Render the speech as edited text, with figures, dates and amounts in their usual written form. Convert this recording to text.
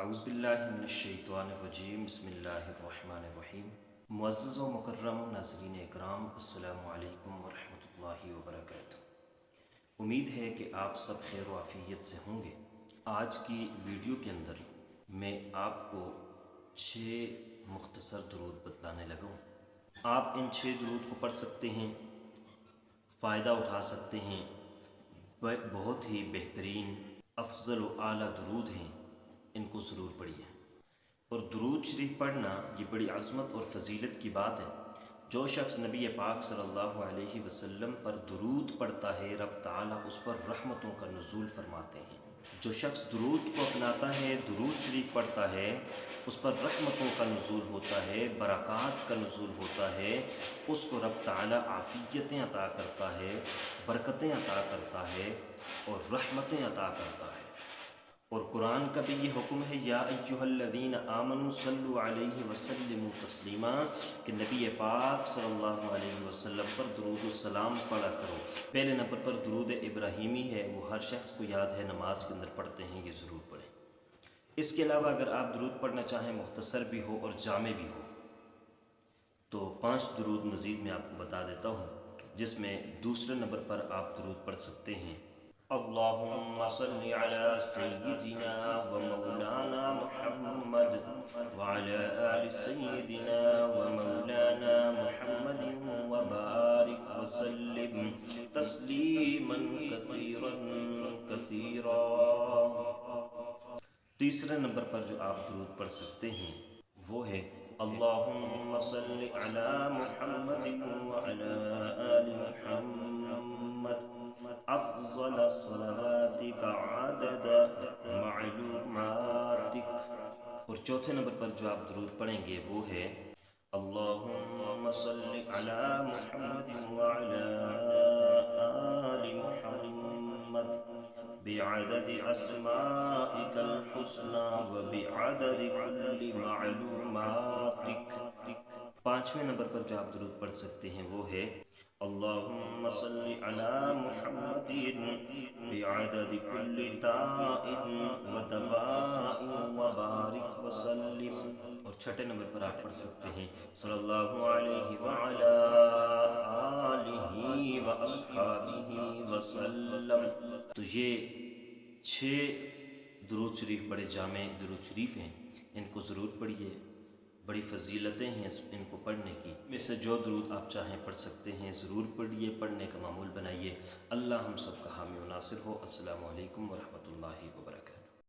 اعوذ باللہ من الشیطان الرجیم بسم اللہ الرحمن الرحیم۔ معزز و مکرم ناظرین اکرام، السلام علیکم ورحمۃ اللہ وبرکاتہ۔ امید ہے کہ آپ سب خیر و عافیت سے ہوں گے۔ آج کی ویڈیو کے اندر میں آپ کو 6 مختصر درود بتلانے لگا ہوں۔ آپ ان 6 درود کو پڑھ سکتے ہیں، فائدہ اٹھا سکتے ہیں۔ بہت ہی بہترین، افضل و اعلیٰ درود ہیں، ان کو ضرور پڑھیے۔ اور درود شریف پڑھنا یہ بڑی عظمت اور فضیلت کی بات ہے۔ جو شخص نبی پاک صلی اللہ علیہ وسلم پر درود پڑھتا ہے، رب تعالیٰ اس پر رحمتوں کا نزول فرماتے ہیں۔ جو شخص درود کو اپناتا ہے، درود شریف پڑھتا ہے، اس پر رحمتوں کا نزول ہوتا ہے، برکات کا نزول ہوتا ہے، اس کو رب تعالیٰ عافیتیں عطا کرتا ہے، برکتیں عطا کرتا ہے اور رحمتیں عطا کرتا ہے۔ اور قرآن کا بھی یہ حکم ہے، یا ایھا الذین آمنوا صلوا علیہ وسلموا تسلیما، کہ نبی پاک صلی اللہ علیہ وسلم پر درود السلام پڑھا کرو۔ پہلے نمبر پر درود ابراہیمی ہے، وہ ہر شخص کو یاد ہے، نماز کے اندر پڑھتے ہیں، یہ ضرور پڑھیں۔ اس کے علاوہ اگر آپ درود پڑھنا چاہیں، مختصر بھی ہو اور جامع بھی ہو، تو 5 درود مزید میں آپ کو بتا دیتا ہوں، جس میں دوسرے نمبر پر آپ درود پڑھ سکتے ہیں: اللہم صل علی سیدنا و مولانا محمد وعلی آل سیدنا و مولانا محمد وبارک وسلم تسلیما کثیرا کثیرا۔ تیسرے نمبر پر جو آپ درود پڑھ سکتے ہیں وہ ہے: اللہم صل علی محمد وعلی آل محمد افضل صلواتک عدد معلوماتک۔ اور چوتھے نمبر پر جو آپ درود پڑھیں گے وہ ہے: اللہم صل علی محمد وعلی آل محمد بعدد اسمائک الحسنی وبعدد کل معلوماتک۔ 5ویں نمبر پر جو آپ درود پڑھ سکتے ہیں وہ ہے: اللہم صل علی محمد بعدد کل داء و دواء وبارک وسلم۔ اور 6 نمبر پر آپ پڑھ سکتے ہیں: صلی اللہ علیہ وعلی آلہ واصحابہ وسلم۔ تو یہ 6 درود شریف بڑے جامع درود شریف ہیں، ان کو ضرور پڑھیے۔ بڑی فضیلتیں ہیں ان کو پڑھنے کی۔ میں سے جو درود آپ چاہیں پڑھ سکتے ہیں، ضرور پڑھیے، پڑھنے کا معمول بنائیے۔ اللہ ہم سب کا حامی و ناصر ہو۔ السلام علیکم ورحمۃ اللہ وبرکاتہ۔